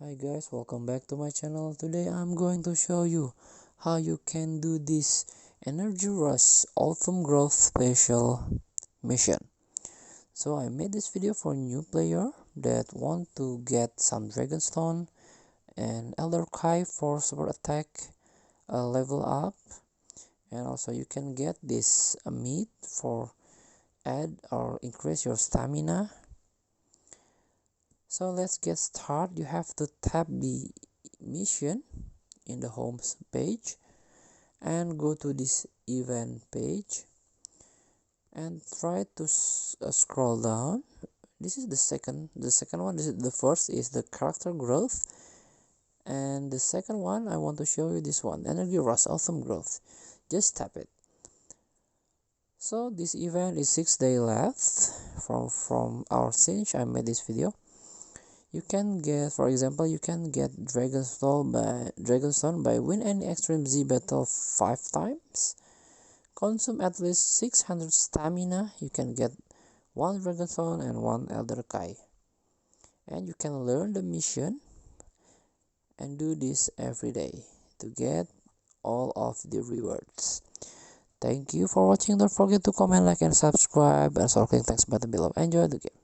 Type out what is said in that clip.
Hi guys, welcome back to my channel. Today I'm going to show you how you can do this Energy Rush Autumn Growth Special mission. So I made this video for new player that want to get some Dragonstone and Elder Kai for super attack level up, and also you can get this meat for add or increase your stamina. So let's get started. You have to tap the mission in the home page and go to this event page and try to scroll down. This is the second one. The first is the character growth, and the second one I want to show you this one, Energy Rush Autumn Growth. Just tap it. So this event is 6 days left from our since I made this video. You can get, for example, you can get Dragonstone by win any Extreme Z battle 5 times, consume at least 600 stamina, you can get 1 Dragonstone and 1 Elder Kai. And you can learn the mission and do this every day to get all of the rewards. Thank you for watching. Don't forget to comment, like, and subscribe, and also click the thanks button below. Enjoy the game.